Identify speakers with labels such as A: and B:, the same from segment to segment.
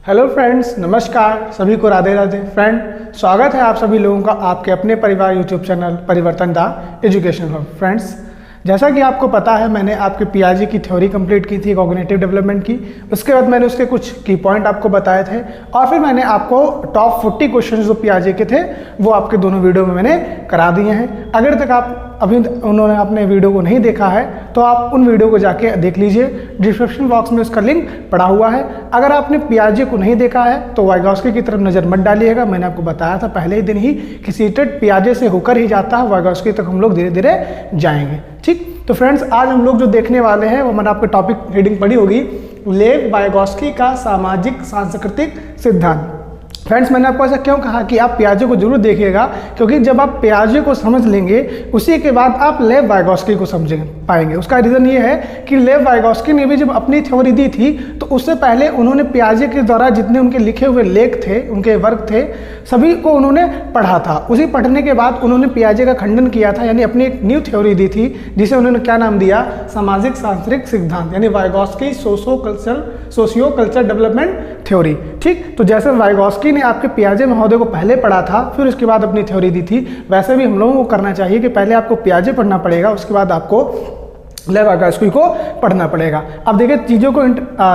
A: Hello friends, नमस्कार सभी को, राधे राधे। फ्रेंड, स्वागत है आप सभी लोगों का आपके अपने परिवार यूट्यूब चैनल परिवर्तन दा एजुकेशन हब। फ्रेंड्स, जैसा कि आपको पता है, मैंने आपके पियाजे की थ्योरी कंप्लीट की थी, कॉग्निटिव डेवलपमेंट की। उसके बाद मैंने उसके कुछ की पॉइंट आपको बताए थे और फिर मैंने आपको टॉप 40 क्वेश्चन जो पियाजे के थे वो आपके दोनों वीडियो में मैंने करा दिए हैं। अगर तक आप आपने वीडियो को नहीं देखा है तो आप उन वीडियो को जाके देख लीजिए, डिस्क्रिप्शन बॉक्स में उसका लिंक पड़ा हुआ है। अगर आपने पियाजे को नहीं देखा है तो वाइगॉस्की की तरफ नज़र मत डालिएगा। मैंने आपको बताया था पहले ही दिन ही कि सीटेड पियाजे से होकर ही जाता है, वाइगॉस्की तक हम लोग धीरे धीरे जाएंगे। ठीक, तो फ्रेंड्स, आज हम लोग जो देखने वाले हैं वो मैंने आपको टॉपिक रीडिंग पढ़ी होगी, लेव वाइगॉस्की का सामाजिक सांस्कृतिक सिद्धांत। फ्रेंड्स, मैंने आपको ऐसा क्यों कहा कि आप पियाजे को जरूर देखिएगा, क्योंकि जब आप पियाजे को समझ लेंगे उसी के बाद आप लेव वाइगॉस्की को समझ पाएंगे। उसका रीज़न ये है कि लेव वाइगॉस्की ने भी जब अपनी थ्योरी दी थी तो उससे पहले उन्होंने पियाजे के द्वारा जितने उनके लिखे हुए लेख थे, उनके वर्क थे, सभी को उन्होंने पढ़ा था। उसी पढ़ने के बाद उन्होंने पियाजे का खंडन किया था, यानी अपनी एक न्यू थ्योरी दी थी जिसे उन्होंने क्या नाम दिया, सामाजिक सांस्कृतिक सिद्धांत, यानी Vygotsky socio culture development theory. ठीक, तो जैसे वाइगॉस्की ने आपके पियाजे महोदय को पहले पढ़ा था, फिर उसके बाद अपनी थ्योरी दी थी, वैसे भी हम लोगों को करना चाहिए कि पहले आपको पियाजे पढ़ना पड़ेगा, उसके बाद आपको लेव वाइगॉस्की को पढ़ना पड़ेगा। अब देखिए, चीज़ों को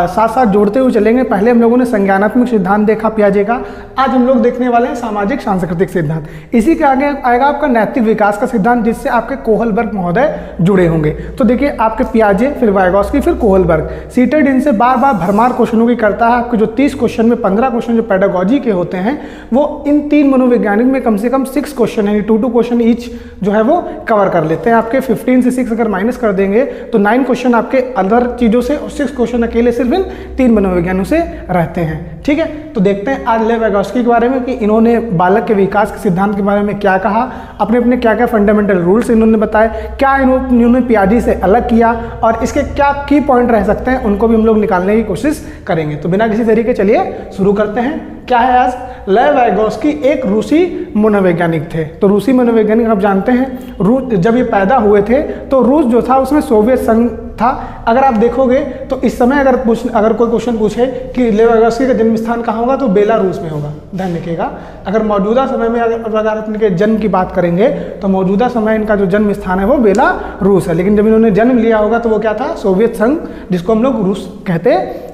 A: साथ साथ जोड़ते हुए चलेंगे। पहले हम लोगों ने संज्ञानात्मक सिद्धांत देखा पियाजे का, आज हम लोग देखने वाले हैं सामाजिक सांस्कृतिक सिद्धांत। इसी के आगे आएगा आपका नैतिक विकास का सिद्धांत, जिससे आपके कोहलबर्ग महोदय जुड़े होंगे। तो देखिए, आपके पियाजे, फिर वाइगॉस्की, फिर कोहलबर्ग। सीटेड इनसे बार बार भरमार क्वेश्चनों की करता है। आपके जो 30 क्वेश्चन में 15 क्वेश्चन जो पेडागोजी के होते हैं, वो इन 3 मनोवैज्ञानिक में कम से कम 6 क्वेश्चन यानी 2 क्वेश्चन ईच जो है वो कवर कर लेते हैं। आपके 15 से 6 अगर माइनस कर देंगे तो 9 क्वेश्चन आपके अदर चीजों से और 6 क्वेश्चन अकेले सिर्फ इन 3 मनोविज्ञानों से रहते हैं। ठीक है, तो देखते हैं आज लेव वाइगॉस्की के बारे में कि इन्होंने बालक के विकास के सिद्धांत के बारे में क्या कहा, अपने अपने क्या क्या फंडामेंटल रूल्स इन्होंने बताए, क्या इन्होंने पियाजे से अलग किया और इसके क्या की पॉइंट रह सकते हैं, उनको भी हम लोग निकालने की कोशिश करेंगे। तो बिना किसी तरीके चलिए शुरू करते हैं। क्या है आज, लेव वाइगॉस्की एक रूसी मनोवैज्ञानिक थे। तो रूसी मनोवैज्ञानिक आप जानते हैं, रूस जब ये पैदा हुए थे तो रूस जो था उसमें सोवियत संघ था। अगर आप देखोगे तो इस समय अगर कोई क्वेश्चन पूछे कि लेव वाइगॉस्की का जन्म स्थान कहाँ होगा तो बेलारूस में होगा, ध्यान रखिएगा। अगर मौजूदा समय में अगर इनके जन्म की बात करेंगे तो मौजूदा समय इनका जो जन्म स्थान है वो बेलारूस है, लेकिन जब इन्होंने जन्म लिया होगा तो वो क्या था, सोवियत संघ, जिसको हम लोग रूस कहते हैं।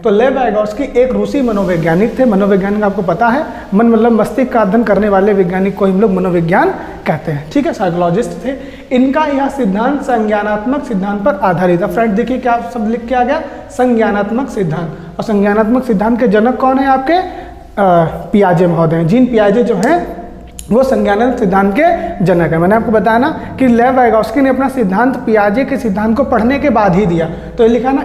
A: तो लेव वाइगॉस्की एक रूसी मनोवैज्ञानिक थे। मनोवैज्ञानिक आपको पता है, मन मतलब मस्तिष्क का अध्ययन करने वाले वैज्ञानिक को हम लोग मनोविज्ञान कहते हैं। ठीक है, साइकोलॉजिस्ट थे। इनका यह सिद्धांत संज्ञानात्मक सिद्धांत पर आधारित है। फ्रेंड देखिए क्या शब्द लिख के आ गया, संज्ञानात्मक सिद्धांत। और संज्ञानात्मक सिद्धांत के जनक कौन है, आपके पियाजे महोदय हैं। जीन पियाजे जो हैं वो संज्ञानात्मक सिद्धांत के जनक है। मैंने आपको बताया ना कि लेव वाइगॉस्की ने अपना सिद्धांत पियाजे के सिद्धांत को पढ़ने के बाद ही दिया। तो ये लिखा ना,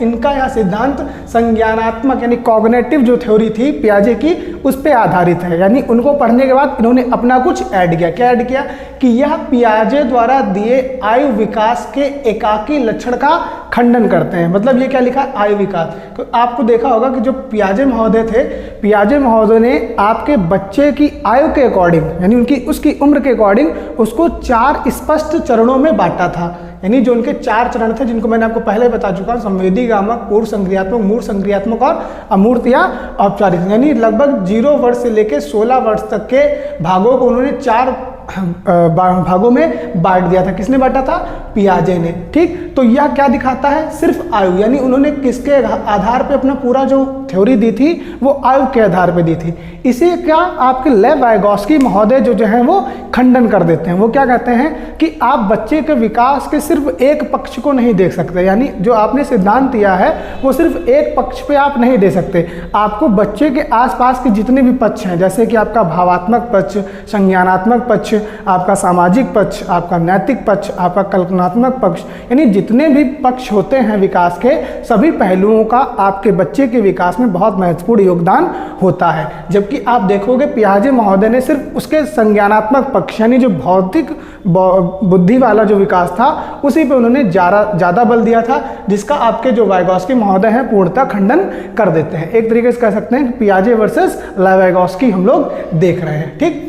A: इनका यह सिद्धांत संज्ञानात्मक यानी कॉग्निटिव जो थ्योरी थी पियाजे की, उस पर आधारित है। यानी उनको पढ़ने के बाद इन्होंने अपना कुछ ऐड किया। क्या ऐड किया कि यह पियाजे द्वारा दिए आयु विकास के एकाकी लक्षण का खंडन करते हैं। मतलब ये क्या लिखा, आयु विकास। तो आपको देखा होगा कि जो पियाजे महोदय थे, पियाजे महोदय ने आपके बच्चे की आयु के अकॉर्डिंग यानी उसकी उम्र के अकॉर्डिंग उसको 4 स्पष्ट चरणों में बांटा था। यानी जो उनके 4 चरण थे, जिनको मैंने आपको पहले बता चुका हूं, संवेदी, गामक, पूर्व संक्रियात्मक, मूर्त संक्रियात्मक और अमूर्त या औपचारिक। यानी लगभग 0 वर्ष से लेकर 16 वर्ष तक के भागों को उन्होंने 4 भागों में बांट दिया था। किसने बांटा था, पियाजे ने। ठीक, तो यह क्या दिखाता है, सिर्फ आयु, यानी उन्होंने किसके आधार पे अपना पूरा जो थ्योरी दी थी वो आयु के आधार पे दी थी। इसे क्या आपके लेव वाइगॉस्की महोदय जो है वो खंडन कर देते हैं। वो क्या कहते हैं कि आप बच्चे के विकास के सिर्फ एक पक्ष को नहीं देख सकते, यानी जो आपने सिद्धांत दिया है वो सिर्फ एक पक्ष पे आप नहीं दे सकते। आपको बच्चे के आसपास के जितने भी पक्ष हैं, जैसे कि आपका भावात्मक पक्ष, संज्ञानात्मक पक्ष, आपका सामाजिक पक्ष, आपका नैतिक पक्ष, आपका कल्पनात्मक पक्ष, यानी जितने भी पक्ष होते हैं विकास के, सभी पहलुओं का आपके बच्चे के विकास में बहुत महत्वपूर्ण योगदान होता है। जबकि आप देखोगे पियाजे महोदय ने सिर्फ उसके संज्ञानात्मक पक्ष यानी जो भौतिक बुद्धि वाला जो विकास था उसी पे उन्होंने ज़्यादा बल दिया था, जिसका आपके जो वाइगॉस्की महोदय हैं पूर्णतः खंडन कर देते हैं। एक तरीके से कह सकते हैं पियाजे वर्सेस लेव वाइगॉस्की हम लोग देख रहे हैं। ठीक,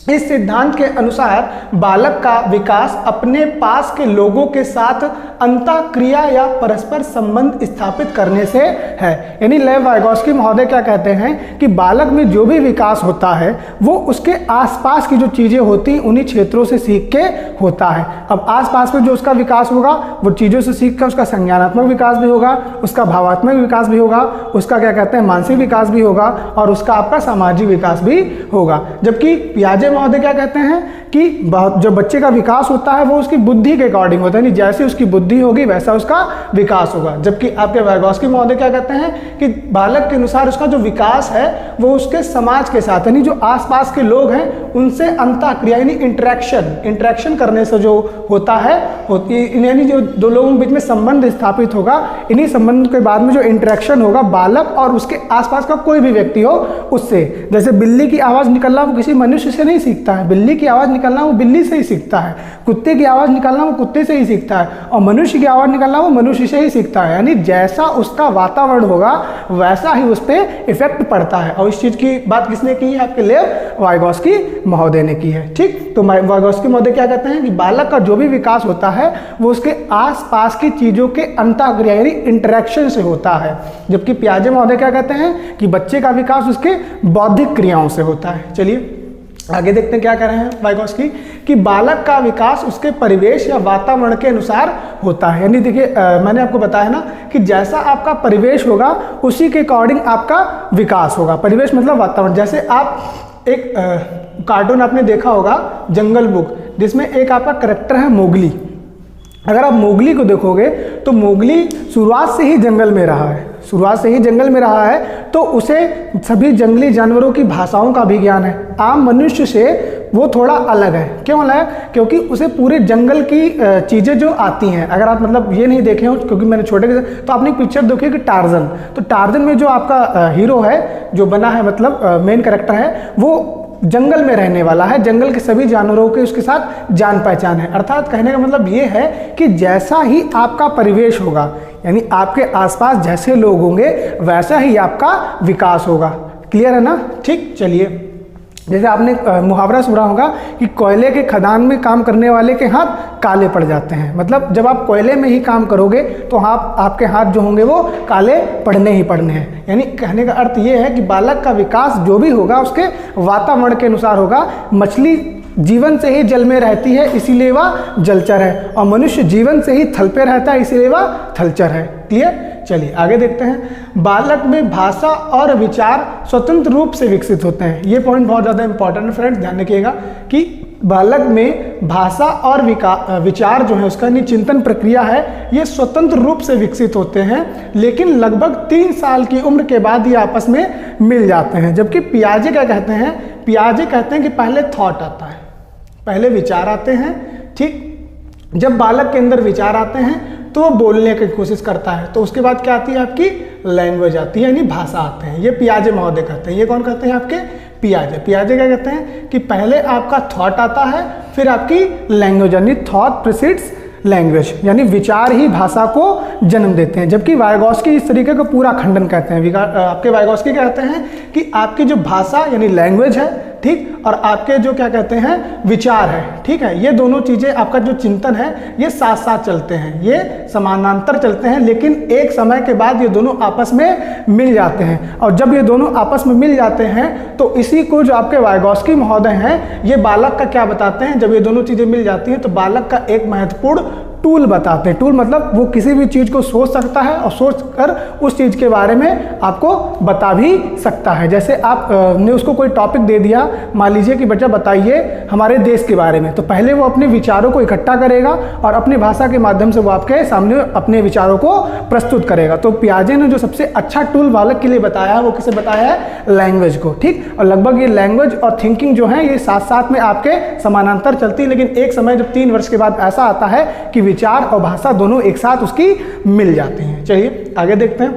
A: इस सिद्धांत के अनुसार बालक का विकास अपने पास के लोगों के साथ अंतःक्रिया या परस्पर संबंध स्थापित करने से है। यानी लेव वाइगोस्की महोदय क्या कहते हैं कि बालक में जो भी विकास होता है वो उसके आसपास की जो चीजें होती उन्हीं क्षेत्रों से सीख के होता है। अब आसपास में जो उसका विकास होगा वो चीजों से सीख कर उसका संज्ञानात्मक विकास भी होगा, उसका भावात्मक विकास भी होगा, उसका क्या कहते हैं मानसिक विकास भी होगा और उसका आपका सामाजिक विकास भी होगा। जबकि पियाजे महोदय क्या कहते हैं कि जो बच्चे का विकास होता है वो उसकी बुद्धि के अकॉर्डिंग होता है, जैसे उसकी बुद्धि होगी वैसा उसका विकास होगा। जबकि आपके वाइगोस्की महोदय क्या कहते हैं कि बालक के अनुसार उसका जो विकास है वो उसके समाज के साथ यानी जो आसपास के लोग हैं उनसे अंतःक्रिया यानी इंटरेक्शन करने से जो होता है यानी जो दो लोगों के बीच में संबंध स्थापित होगा, इन्हीं संबंध के बाद में जो इंटरेक्शन होगा बालक और उसके आसपास का कोई भी व्यक्ति हो उससे। जैसे बिल्ली की आवाज़ निकलना वो किसी मनुष्य से नहीं सीखता है, बिल्ली की आवाज़ निकलना वो बिल्ली से ही सीखता है, कुत्ते की आवाज़ निकलना वो कुत्ते से ही सीखता है और मनुष्य की आवाज़ निकलना वो मनुष्य से ही सीखता है। यानी जैसा उसका वातावरण होगा वैसा ही उस पर इफेक्ट पड़ता है। और इस चीज़ की बात किसने की है? आपके लेव वाइगोस्की महोदय ने की है। ठीक, तो वाइगोस्की महोदय क्या कहते हैं कि बालक का जो भी विकास होता है वो उसके आसपास की चीज़ों के अंतःक्रिया यानी इंटरेक्शन से होता है। जबकि पियाजे महोदय क्या कहते हैं कि बच्चे का विकास उसके बौद्धिक क्रियाओं से होता है। चलिए आगे देखते हैं क्या कह रहे हैं वाइगोस्की कि बालक का विकास उसके परिवेश या वातावरण के अनुसार होता है। यानी देखिए मैंने आपको बताया ना कि जैसा आपका परिवेश होगा उसी के अकॉर्डिंग आपका विकास होगा। परिवेश मतलब वातावरण। जैसे आप एक कार्टून आपने देखा होगा जंगल बुक, जिसमें एक आपका करेक्टर है मोगली। अगर आप मोगली को देखोगे तो मोगली शुरुआत से ही जंगल में रहा है, तो उसे सभी जंगली जानवरों की भाषाओं का भी ज्ञान है। आम मनुष्य से वो थोड़ा अलग है। क्यों अलग है? क्योंकि उसे पूरे जंगल की चीज़ें जो आती हैं, अगर आप मतलब ये नहीं देखे हो क्योंकि मैंने छोटे तो आपने एक पिक्चर देखी कि टार्जन, तो टार्जन में जो आपका हीरो है जो बना है मतलब मेन कैरेक्टर है वो जंगल में रहने वाला है, जंगल के सभी जानवरों के उसके साथ जान पहचान है। अर्थात कहने का मतलब ये है कि जैसा ही आपका परिवेश होगा यानी आपके आसपास जैसे लोग होंगे वैसा ही आपका विकास होगा। क्लियर है ना? ठीक, चलिए जैसे आपने मुहावरा सुना होगा कि कोयले के खदान में काम करने वाले के हाथ काले पड़ जाते हैं। मतलब जब आप कोयले में ही काम करोगे तो आपके हाथ जो होंगे वो काले पड़ने ही पड़ने हैं। यानी कहने का अर्थ ये है कि बालक का विकास जो भी होगा उसके वातावरण के अनुसार होगा। मछली जीवन से ही जल में रहती है इसीलिए वह जलचर है और मनुष्य जीवन से ही थल पे रहता है इसीलिए वह थलचर है। क्लियर? चलिए आगे देखते हैं। बालक में भाषा और विचार स्वतंत्र रूप से विकसित होते हैं। ये पॉइंट बहुत ज़्यादा इंपॉर्टेंट है फ्रेंड्स, ध्यान रखिएगा कि बालक में भाषा और विचार जो है उसका चिंतन प्रक्रिया है ये स्वतंत्र रूप से विकसित होते हैं, लेकिन लगभग 3 साल की उम्र के बाद ये आपस में मिल जाते हैं। जबकि पियाजे क्या कहते हैं? पियाजे कहते हैं कि पहले थॉट आता है, पहले विचार आते हैं। ठीक, जब बालक के अंदर विचार आते हैं तो वो बोलने की कोशिश करता है, तो उसके बाद क्या आती है? आपकी लैंग्वेज आती है यानी भाषा आते हैं। ये पियाजे महोदय कहते हैं। ये कौन कहते हैं? आपके पियाजे। पियाजे क्या कहते हैं कि पहले आपका थॉट आता है फिर आपकी लैंग्वेज यानी थॉट प्रीसीड्स लैंग्वेज यानी विचार ही भाषा को जन्म देते हैं। जबकि वाइगोस्की इस तरीके का पूरा खंडन कहते हैं। आपके वाइगोस्की कहते हैं कि आपकी जो भाषा यानी लैंग्वेज है, ठीक, और आपके जो क्या कहते हैं विचार है, ठीक है, ये दोनों चीज़ें आपका जो चिंतन है ये साथ साथ चलते हैं, ये समानांतर चलते हैं, लेकिन एक समय के बाद ये दोनों आपस में मिल जाते हैं। और जब ये दोनों आपस में मिल जाते हैं तो इसी को जो आपके वाइगोस्की महोदय हैं ये बालक का क्या बताते हैं? जब ये दोनों चीज़ें मिल जाती हैं तो बालक का एक महत्वपूर्ण टूल बताते हैं। टूल मतलब वो किसी भी चीज़ को सोच सकता है और सोच कर उस चीज़ के बारे में आपको बता भी सकता है। जैसे आप ने उसको कोई टॉपिक दे दिया, मान लीजिए कि बच्चा बताइए हमारे देश के बारे में, तो पहले वो अपने विचारों को इकट्ठा करेगा और अपनी भाषा के माध्यम से वो आपके सामने अपने विचारों को प्रस्तुत करेगा। तो पियाजे ने जो सबसे अच्छा टूल बालक के लिए बताया है वो किसे बताया है? लैंग्वेज को। ठीक, और लगभग ये लैंग्वेज और थिंकिंग जो है ये साथ साथ में आपके समानांतर चलती है, लेकिन एक समय जब 3 वर्ष के बाद ऐसा आता है कि विचार और भाषा दोनों एक साथ उसकी मिल जाती हैं। चलिए आगे देखते हैं।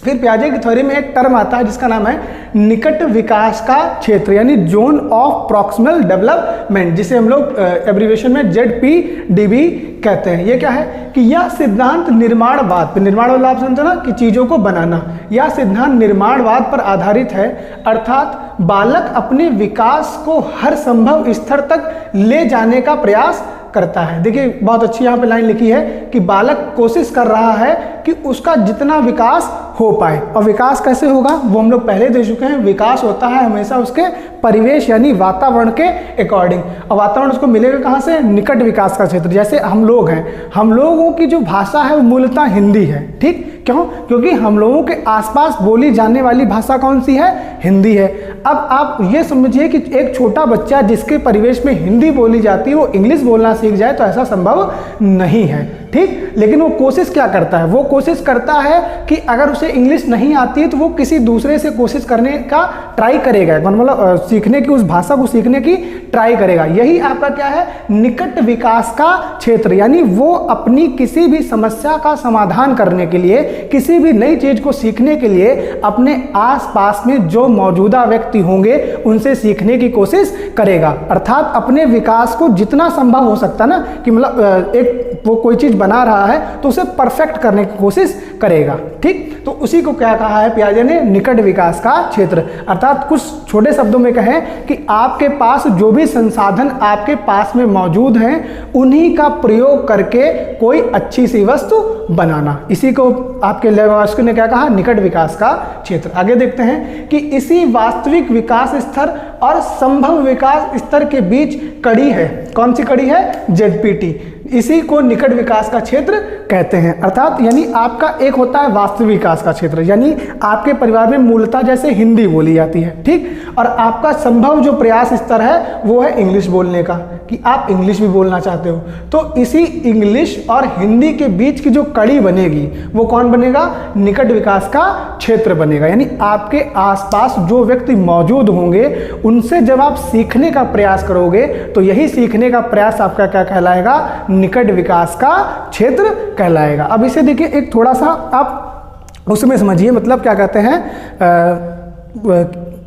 A: फिर पियाजे की थ्योरी में एक टर्म आता है जिसका नाम है निकट विकास का क्षेत्र, यानी जोन ऑफ प्रॉक्सिमल डेवलपमेंट, जिसे हम लोग एब्रीविएशन में ZPDB कहते हैं। ये क्या है कि यह सिद्धांत निर्माणवाद, निर्माणवाद आप समझो ना कि चीज़ों को बनाना, यह सिद्धांत निर्माणवाद पर आधारित है, अर्थात बालक अपने विकास को हर संभव स्तर तक ले जाने का प्रयास करता है। देखिए बहुत अच्छी यहाँ पे लाइन लिखी है कि बालक कोशिश कर रहा है कि उसका जितना विकास हो पाए। और विकास कैसे होगा वो हम लोग पहले देख चुके हैं। विकास होता है हमेशा उसके परिवेश यानी वातावरण के अकॉर्डिंग, और वातावरण उसको मिलेगा कहाँ से? निकट विकास का क्षेत्र। जैसे हम लोग हैं, हम लोगों की जो भाषा है वो मूलतः हिंदी है, ठीक? क्यों? क्योंकि हम लोगों के आसपास बोली जाने वाली भाषा कौन सी है? हिंदी है। अब आप ये समझिए कि एक छोटा बच्चा जिसके परिवेश में हिंदी बोली जाती है वो इंग्लिश बोलना सीख जाए तो ऐसा संभव नहीं है, ठीक? लेकिन वो कोशिश क्या करता है? वो कोशिश करता है कि अगर उसे इंग्लिश नहीं आती है तो वो किसी दूसरे से कोशिश करने का ट्राई करेगा, मतलब सीखने की, उस भाषा को सीखने की ट्राई करेगा। यही आपका क्या है? निकट विकास का क्षेत्र, यानी वो अपनी किसी भी समस्या का समाधान करने के लिए, किसी भी नई चीज को सीखने के लिए अपने आसपास में जो मौजूदा व्यक्ति होंगे उनसे सीखने की कोशिश करेगा। अर्थात अपने विकास को जितना संभव हो सकता ना कि मतलब एक वो कोई चीज बना रहा है तो उसे परफेक्ट करने की कोशिश करेगा, ठीक? तो उसी को क्या कहा है पियाजे ने? निकट विकास का क्षेत्र। अर्थात कुछ छोटे शब्दों में कहें कि आपके पास जो भी संसाधन आपके पास में मौजूद हैं उन्हीं का प्रयोग करके कोई अच्छी सी वस्तु बनाना, इसी को आपके लेवास्की ने क्या कहा? निकट विकास का क्षेत्र। आगे देखते हैं कि इसी वास्तविक विकास स्तर और संभव विकास स्तर के बीच कड़ी है। कौन सी कड़ी है? ZPT। इसी को निकट विकास का क्षेत्र कहते हैं। अर्थात यानी आपका एक होता है वास्तविक विकास का क्षेत्र, यानी आपके परिवार में मूलतः जैसे हिंदी बोली जाती है, ठीक? और आपका संभव जो प्रयास स्तर है वो है इंग्लिश बोलने का, कि आप इंग्लिश भी बोलना चाहते हो। तो इसी इंग्लिश और हिंदी के बीच की जो कड़ी बनेगी वो कौन बनेगा? निकट विकास का क्षेत्र बनेगा। यानी आपके आसपास जो व्यक्ति मौजूद होंगे उनसे जब आप सीखने का प्रयास करोगे तो यही सीखने का प्रयास आपका क्या कहलाएगा? निकट विकास का क्षेत्र कहलाएगा। अब इसे देखिए एक थोड़ा सा आप उसमें समझिए, मतलब क्या कहते हैं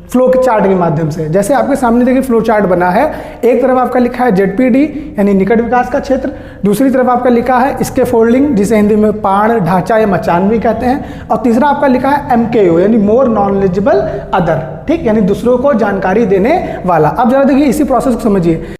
A: फ्लो चार्ट के माध्यम से। जैसे आपके सामने देखिए फ्लो चार्ट बना है, एक तरफ आपका लिखा है ZPD यानी निकट विकास का क्षेत्र, दूसरी तरफ आपका लिखा है इसके फोल्डिंग जिसे हिंदी में पाण, ढांचा या मचान भी कहते हैं, और तीसरा आपका लिखा है MKO यानी मोर नॉलेजेबल अदर, ठीक? यानी दूसरों को जानकारी देने वाला। अब जरा देखिए इसी प्रोसेस को समझिए।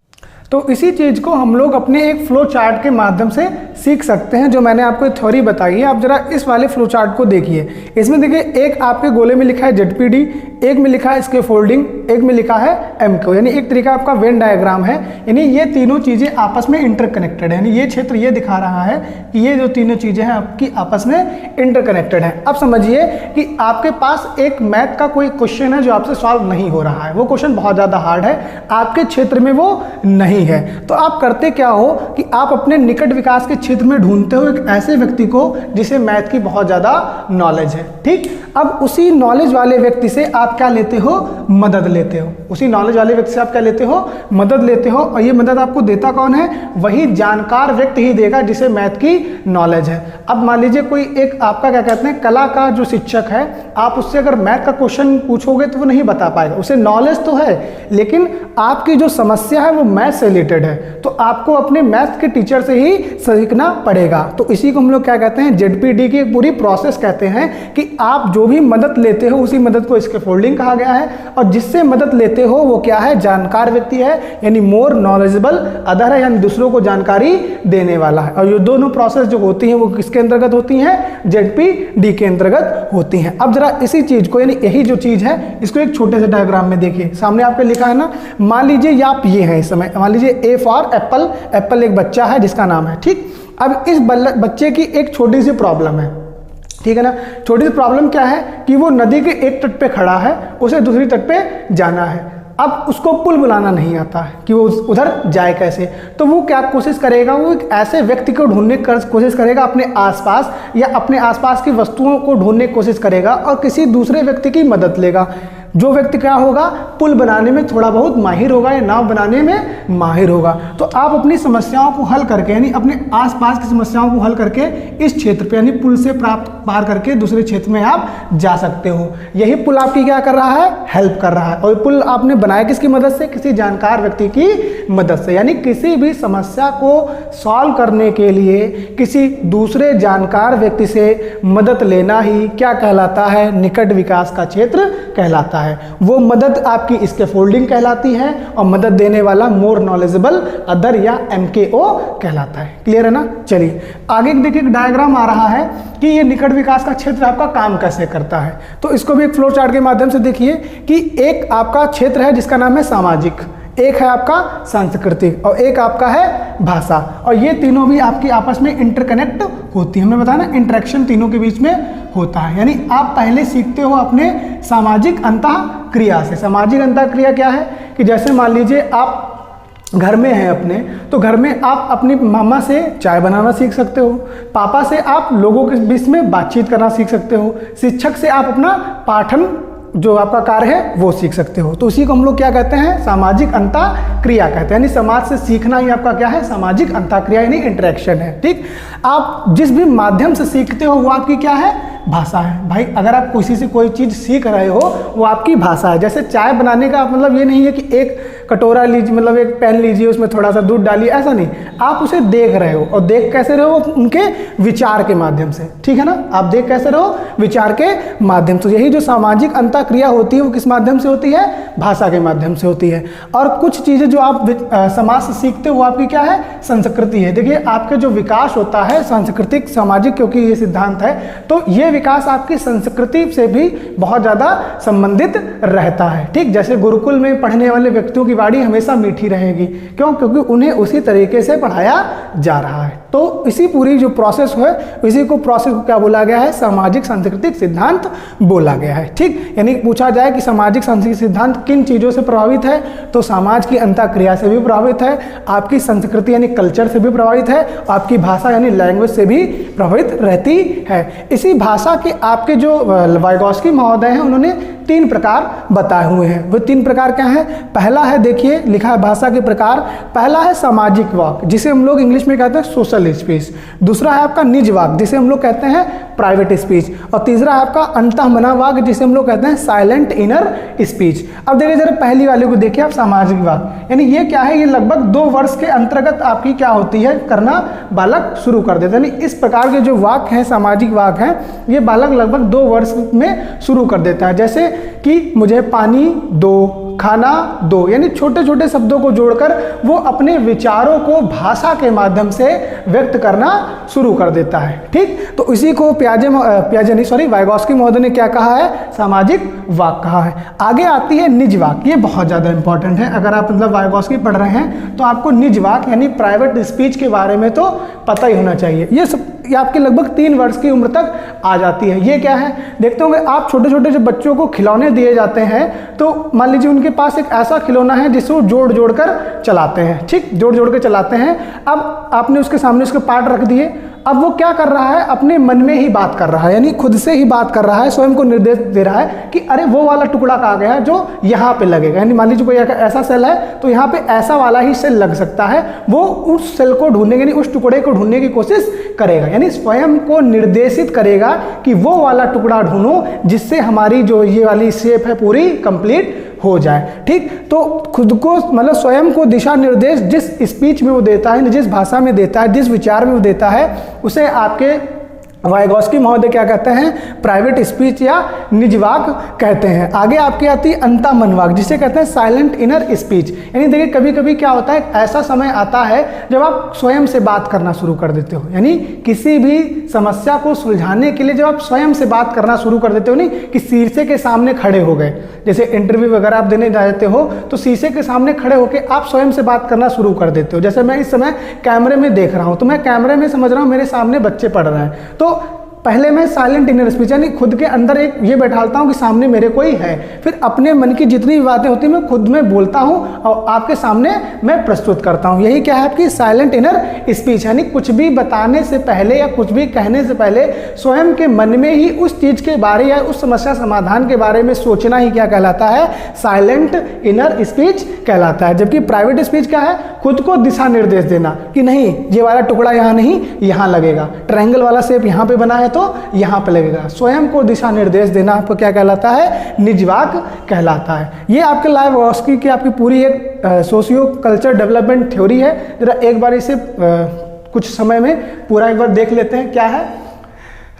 A: तो इसी चीज़ को हम लोग अपने एक फ्लो चार्ट के माध्यम से सीख सकते हैं, जो मैंने आपको थ्योरी बताई है। आप जरा इस वाले फ्लो चार्ट को देखिए। इसमें देखिए एक आपके गोले में लिखा है ZPD, एक में लिखा है इसके फोल्डिंग, एक में लिखा है MKO, यानी एक तरीका आपका वेन डायग्राम है। यानी ये तीनों चीज़ें आपस में इंटरकनेक्टेड है। यानी ये क्षेत्र ये दिखा रहा है कि ये जो तीनों चीज़ें हैं आपकी आपस में इंटरकनेक्टेड हैं। अब समझिए कि आपके पास एक मैथ का कोई क्वेश्चन है जो आपसे सॉल्व नहीं हो रहा है, वो क्वेश्चन बहुत ज़्यादा हार्ड है, आपके क्षेत्र में वो नहीं है। तो आप करते क्या हो कि आप अपने निकट विकास के क्षेत्र में ढूंढते हो एक ऐसे व्यक्ति को जिसे मैथ की बहुत ज़्यादा नॉलेज है, ठीक? अब उसी नॉलेज वाले व्यक्ति से आप क्या लेते हो? मदद लेते हो। उसी नॉलेज वाले व्यक्ति से आप क्या लेते हो? मदद लेते हो। और ये मदद आपको देता कौन है? वही जानकार व्यक्ति ही देगा जिसे मैथ की नॉलेज है। अब मान लीजिए कोई एक आपका क्या कहते हैं कला का जो शिक्षक है, आप उससे अगर मैथ का क्वेश्चन पूछोगे तो वो नहीं बता पाएगा। उसे नॉलेज तो है लेकिन आपकी जो समस्या है वो मैथ से रिलेटेड है, तो आपको अपने मैथ के टीचर से ही सीखना पड़ेगा। तो इसी को हम लोग क्या कहते हैं? ZPD की एक पूरी प्रोसेस कहते हैं कि आप जो भी मदद लेते हो उसी मदद को इसके फोल्डिंग कहा गया है, और जिससे मदद लेते हो वो क्या है? जानकार व्यक्ति है, यानी मोर नॉलेजेबल अदर है, यानी दूसरों को जानकारी देने वाला है। और ये दोनों प्रोसेस जो होती हैं वो किसके अंतर्गत होती हैं? ZPD के अंतर्गत होती हैं। अब जरा इसी चीज को, यानी यही जो चीज है इसको एक छोटे से डायग्राम में देखिए। सामने आपके लिखा है ना, मान लीजिए आप ये हैं इस समय, मान लीजिए A फॉर एप्पल, एप्पल एक बच्चा है जिसका नाम है, ठीक? अब इस बच्चे की एक छोटी सी प्रॉब्लम है, ठीक है ना? छोटी सी प्रॉब्लम क्या है कि वो नदी के एक तट पे खड़ा है, उसे दूसरी तट पे जाना है। अब उसको पुल बुलाना नहीं आता है कि वो उधर जाए कैसे, तो वो क्या कोशिश करेगा? वो एक ऐसे व्यक्ति को ढूंढने की कोशिश करेगा अपने आसपास, या अपने आसपास की वस्तुओं को ढूंढने की कोशिश करेगा और किसी दूसरे व्यक्ति की मदद लेगा। जो व्यक्ति क्या होगा, पुल बनाने में थोड़ा बहुत माहिर होगा या नाव बनाने में माहिर होगा। तो आप अपनी समस्याओं को हल करके यानी अपने आसपास की समस्याओं को हल करके इस क्षेत्र पे यानी पुल से प्राप्त पार करके दूसरे क्षेत्र में आप जा सकते हो। यही पुल आपकी क्या कर रहा है, हेल्प कर रहा है। और पुल आपने बनाया किसकी मदद से, किसी जानकार व्यक्ति की मदद से। यानी किसी भी समस्या को सॉल्व करने के लिए किसी दूसरे जानकार व्यक्ति से मदद लेना ही क्या कहलाता है, निकट विकास का क्षेत्र कहलाता है। वो मदद आपकी स्कैफोल्डिंग कहलाती है और मदद देने वाला मोर नॉलेजेबल अदर या MKO कहलाता है। क्लियर है ना। चलिए आगे देखिए, एक डायग्राम आ रहा है कि ये निकट विकास का क्षेत्र आपका काम कैसे करता है। तो इसको भी एक फ्लो चार्ट के माध्यम से देखिए कि एक आपका क्षेत्र है जिसका नाम है सामाजिक, एक है आपका सांस्कृतिक और एक आपका है भाषा। और ये तीनों भी आपकी आपस में इंटरकनेक्ट होती है। हमने बताया ना, इंटरेक्शन तीनों के बीच में होता है। यानी आप पहले सीखते हो अपने सामाजिक अंतःक्रिया से। सामाजिक अंतःक्रिया क्या है कि जैसे मान लीजिए आप घर में हैं अपने, तो घर में आप अपनी मामा से चाय बनाना सीख सकते हो, पापा से आप लोगों के बीच में बातचीत करना सीख सकते हो, शिक्षक से आप अपना पाठन जो आपका कार्य है वो सीख सकते हो। तो उसी को हम लोग क्या कहते हैं, सामाजिक अंतःक्रिया कहते हैं। यानी समाज से सीखना ही आपका क्या है, सामाजिक अंतःक्रिया यानी इंटरेक्शन है। ठीक, आप जिस भी माध्यम से सीखते हो वो आपकी क्या है, भाषा है। भाई अगर आप किसी से कोई चीज़ सीख रहे हो वो आपकी भाषा है। जैसे चाय बनाने का मतलब ये नहीं है कि एक कटोरा लीजिए, मतलब एक पैन लीजिए, उसमें थोड़ा सा दूध डालिए, ऐसा नहीं। आप उसे देख रहे हो और देख कैसे रहे हो, उनके विचार के माध्यम से। ठीक है ना, आप देख कैसे रहो, विचार के माध्यम से। यही जो सामाजिक अंतःक्रिया होती है वो किस माध्यम से होती है, भाषा के माध्यम से होती है। और कुछ चीज़ें जो आप समाज से सीखते हो वो आपकी क्या है, संस्कृति है। देखिए आपके जो विकास होता है सांस्कृतिक सामाजिक, क्योंकि ये सिद्धांत है, तो ये विकास आपकी संस्कृति से भी बहुत ज़्यादा संबंधित रहता है। ठीक, जैसे गुरुकुल में पढ़ने वाले व्यक्तियों की वाणी हमेशा मीठी रहेगी, क्यों, क्योंकि उन्हें उसी तरीके से पढ़ाया जा रहा है। तो इसी पूरी जो प्रोसेस है, इसी को प्रोसेस को क्या बोला गया है, सामाजिक सांस्कृतिक सिद्धांत बोला गया है। ठीक, यानी पूछा जाए कि सामाजिक सांस्कृतिक सिद्धांत किन चीज़ों से प्रभावित है, तो समाज की अंतःक्रिया से भी प्रभावित है, आपकी संस्कृति यानी कल्चर से भी प्रभावित है, आपकी भाषा यानी लैंग्वेज से भी प्रभावित रहती है। इसी भाषा के आपके जो वाइगॉस्की महोदय हैं उन्होंने 3 प्रकार बताए हुए हैं। वो 3 प्रकार क्या हैं, पहला है, देखिए लिखा है भाषा के प्रकार, पहला है सामाजिक वाक जिसे हम लोग इंग्लिश में कहते हैं सोशल स्पीच, दूसरा है आपका निज वाक जिसे हम लोग कहते हैं प्राइवेट स्पीच, और तीसरा है आपका अंतःमना वाक जिसे हम लोग कहते हैं साइलेंट इनर स्पीच। अब देखिए जरा पहली वाले को देखिए आप, सामाजिक वाक, यानी ये क्या है, ये लगभग 2 वर्ष के अंतर्गत आपकी क्या होती है, करना बालक शुरू कर देता है। यानी इस प्रकार के जो वाक हैं, सामाजिक वाक हैं, ये बालक लगभग 2 वर्ष में शुरू कर देता है। जैसे कि मुझे पानी दो, खाना दो, यानी छोटे छोटे शब्दों को जोड़कर वो अपने विचारों को भाषा के माध्यम से व्यक्त करना शुरू कर देता है। ठीक, तो इसी को वाइगॉस्की महोदय ने क्या कहा है, सामाजिक वाक कहा है। आगे आती है निज वाक, ये बहुत ज़्यादा इंपॉर्टेंट है। अगर आप मतलब वाइगॉस्की पढ़ रहे हैं तो आपको निज वाक यानी प्राइवेट स्पीच के बारे में तो पता ही होना चाहिए। ये आपके लगभग 3 वर्ष की उम्र तक आ जाती है। ये क्या है, देखते होंगे आप छोटे छोटे जो बच्चों को खिलौने दिए जाते हैं, तो मान लीजिए उनके पास एक ऐसा खिलौना है जिसे वो जोड़ जोड़ कर चलाते हैं। ठीक, जोड़ जोड़ कर चलाते हैं। अब आपने उसके सामने उसके पार्ट रख दिए, अब वो क्या कर रहा है, अपने मन में ही बात कर रहा है, यानी खुद से ही बात कर रहा है, स्वयं को निर्देश दे रहा है कि अरे वो वाला टुकड़ा कहाँ गया है जो यहाँ पे लगेगा। यानी मान लीजिए कोई ऐसा सेल है तो यहाँ पे ऐसा वाला ही सेल लग सकता है, वो उस सेल को ढूंढने यानी उस टुकड़े को ढूंढने की कोशिश करेगा, यानी स्वयं को निर्देशित करेगा कि वो वाला टुकड़ा ढूंढो जिससे हमारी जो ये वाली शेप है पूरी कंप्लीट हो जाए। ठीक, तो खुद को मतलब स्वयं को दिशा निर्देश जिस स्पीच में वो देता है, जिस भाषा में देता है, जिस विचार में वो देता है, उसे आपके वाइगॉस्की महोदय क्या कहते हैं, प्राइवेट स्पीच या निज वाक कहते हैं। आगे आपकी आती है अंतःमन वाक जिसे कहते हैं साइलेंट इनर स्पीच। यानी देखिए कभी कभी क्या होता है, ऐसा समय आता है जब आप स्वयं से बात करना शुरू कर देते हो, यानी किसी भी समस्या को सुलझाने के लिए जब आप स्वयं से बात करना शुरू कर देते हो, नहीं कि शीशे के सामने खड़े हो गए, जैसे इंटरव्यू वगैरह आप देने जाते हो तो शीशे के सामने खड़े होकर आप स्वयं से बात करना शुरू कर देते हो। जैसे मैं इस समय कैमरे में देख रहा हूँ तो मैं कैमरे में समझ रहा हूँ मेरे सामने बच्चे पढ़ रहे हैं, तो पहले मैं साइलेंट इनर स्पीच यानी खुद के अंदर एक ये बैठालता हूँ कि सामने मेरे कोई है, फिर अपने मन की जितनी भी बातें होती हैं मैं खुद में बोलता हूँ और आपके सामने मैं प्रस्तुत करता हूँ। यही क्या है आपकी साइलेंट इनर स्पीच, यानी कुछ भी बताने से पहले या कुछ भी कहने से पहले स्वयं के मन में ही उस चीज के बारे या उस समस्या समाधान के बारे में सोचना ही क्या कहलाता है, साइलेंट इनर स्पीच कहलाता है। जबकि प्राइवेट स्पीच क्या है, खुद को दिशा निर्देश देना कि नहीं ये वाला टुकड़ा यहाँ नहीं यहाँ लगेगा, ट्रायंगल वाला शेप यहाँ पे बना है तो यहाँ पे लगेगा। स्वयं को दिशा निर्देश देना आपको क्या कहलाता है, निजवाक कहलाता है। ये आपके लाइवोस्की की आपकी पूरी एक सोशियो कल्चर डेवलपमेंट थ्योरी है। जरा एक बार इसे कुछ समय में पूरा एक बार देख लेते हैं। क्या है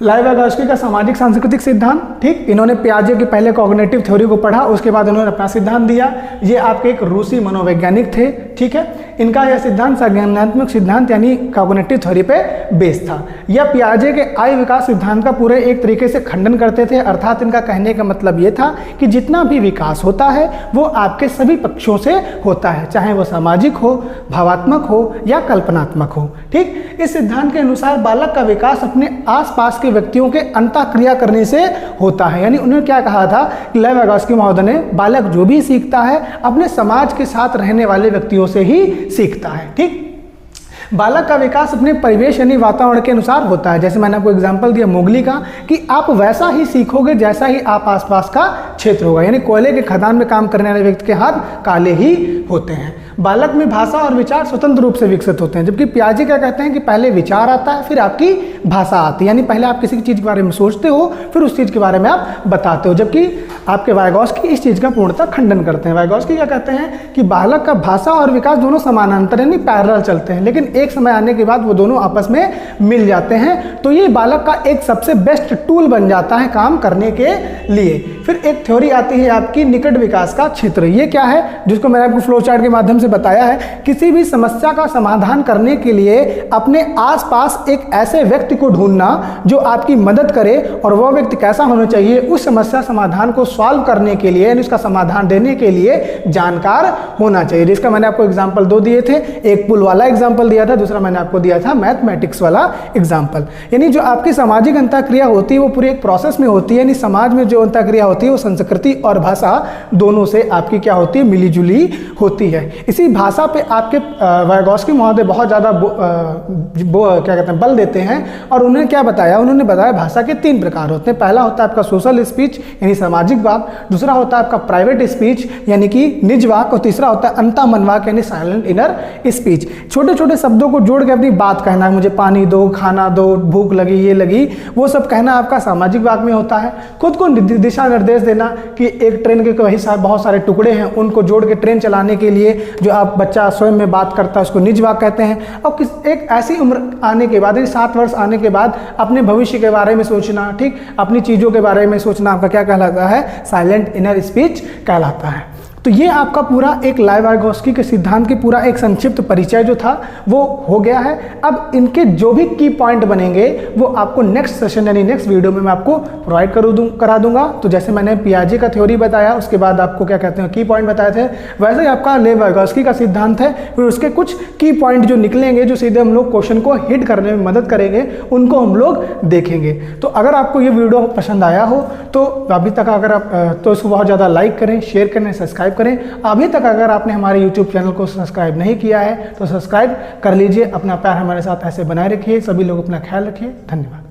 A: लाइवोस्की का सामाजिक सांस्कृतिक सिद्धांत, ठीक। इन्होंने पियाजे के पहले कॉग्निटिव थ्योरी को पढ़ा, उसके बाद उन्होंने अपना सिद्धांत दिया। ये आपके एक रूसी मनोवैज्ञानिक थे, ठीक है। इनका यह सिद्धांत संज्ञानात्मक सिद्धांत यानी कॉग्निटिव थ्योरी पे बेस था। यह पियाजे के आय विकास सिद्धांत का पूरे एक तरीके से खंडन करते थे। अर्थात इनका कहने का मतलब ये था कि जितना भी विकास होता है वो आपके सभी पक्षों से होता है, चाहे वो सामाजिक हो, भावात्मक हो या कल्पनात्मक हो, ठीक। इस सिद्धांत के अनुसार बालक का विकास अपने आसपास के व्यक्तियों के अंतःक्रिया करने से होता है। यानी उन्होंने क्या कहा था, लेविगोस्की महोदय ने, बालक जो भी सीखता है अपने समाज के साथ रहने वाले व्यक्तियों से ही सीखता है, ठीक। बालक का विकास अपने परिवेश यानी वातावरण के अनुसार होता है। जैसे मैंने आपको एग्जांपल दिया मोगली का कि आप वैसा ही सीखोगे जैसा ही आप आसपास का क्षेत्र होगा। यानी कोयले के खदान में काम करने वाले व्यक्ति के हाथ काले ही होते हैं। बालक में भाषा और विचार स्वतंत्र रूप से विकसित होते हैं। जबकि पियाजे क्या कहते हैं कि पहले विचार आता है फिर आपकी भाषा आती है। यानी पहले आप किसी चीज़ के बारे में सोचते हो फिर उस चीज़ के बारे में आप बताते हो। जबकि आपके वाइगोस्की इस चीज़ का पूर्णतः खंडन करते हैं। वाइगोस्की क्या कहते हैं कि बालक का भाषा और विकास दोनों समानांतर यानी पैरेलल चलते हैं, लेकिन एक समय आने के बाद वो दोनों आपस में मिल जाते हैं। तो ये बालक का एक सबसे बेस्ट टूल बन जाता है काम करने के लिए। फिर एक थ्योरी आती है आपकी निकट विकास का क्षेत्र। ये क्या है, जिसको मैंने आपको फ्लो चार्ट के माध्यम से बताया है। किसी भी समस्या का समाधान करने के लिए अपने आसपास एक ऐसे व्यक्ति को ढूंढना जो आपकी मदद करे, और वह व्यक्ति कैसा होना चाहिए, उस समस्या समाधान को सॉल्व करने के लिए यानी उसका समाधान देने के लिए जानकार होना चाहिए। जिसका मैंने आपको एग्जांपल दो दिए थे, एक पुल वाला एग्जांपल दिया था, दूसरा मैंने आपको दिया था मैथमेटिक्स वाला एग्जांपल। यानी जो आपकी सामाजिक अंतःक्रिया होती है वो पूरी एक प्रोसेस में होती है। यानी समाज में जो अंतःक्रिया होती है वो संस्कृति और भाषा दोनों से आपकी क्या होती है, मिलीजुली होती है। इसी भाषा पे आपके वाइगोस्की महोदय बहुत ज़्यादा क्या कहते हैं बल देते हैं। और उन्होंने क्या बताया, उन्होंने बताया भाषा के 3 प्रकार होते हैं। पहला होता है आपका सोशल स्पीच यानी सामाजिक वाक, दूसरा होता है आपका प्राइवेट स्पीच यानी कि निज वाक, और तीसरा होता है अंतःमन वाक यानी साइलेंट इनर स्पीच। छोटे छोटे शब्दों को जोड़ के अपनी बात कहना, मुझे पानी दो, खाना दो, भूख लगी, ये लगी, वो सब कहना आपका सामाजिक वाक में होता है। खुद को दिशा निर्देश देना कि एक ट्रेन के वही बहुत सारे टुकड़े हैं, उनको जोड़ के ट्रेन चलाने के लिए जो आप बच्चा स्वयं में बात करता है उसको निज वाक कहते हैं। और एक ऐसी उम्र आने के बाद 7 वर्ष आने के बाद अपने भविष्य के बारे में सोचना, ठीक, अपनी चीज़ों के बारे में सोचना आपका क्या कहलाता है, साइलेंट इनर स्पीच कहलाता है। तो ये आपका पूरा एक लाइवोस्की के सिद्धांत की पूरा एक संक्षिप्त परिचय जो था वो हो गया है। अब इनके जो भी की पॉइंट बनेंगे वो आपको नेक्स्ट सेशन यानी नेक्स्ट वीडियो में मैं आपको प्रोवाइड करा दूंगा। तो जैसे मैंने पियाजे का थ्योरी बताया, उसके बाद आपको क्या कहते हैं की पॉइंट बताए थे, वैसे ही आपका लाइवोस्की का सिद्धांत है, फिर उसके कुछ की पॉइंट जो निकलेंगे जो सीधे हम लोग क्वेश्चन को हिट करने में मदद करेंगे, उनको हम लोग देखेंगे। तो अगर आपको ये वीडियो पसंद आया हो तो अभी तक अगर आप तो इसको बहुत ज़्यादा लाइक करें, शेयर करें, सब्सक्राइब करें। अभी तक अगर आपने हमारे YouTube चैनल को सब्सक्राइब नहीं किया है तो सब्सक्राइब कर लीजिए। अपना प्यार हमारे साथ ऐसे बनाए रखिए। सभी लोग अपना ख्याल रखिए। धन्यवाद।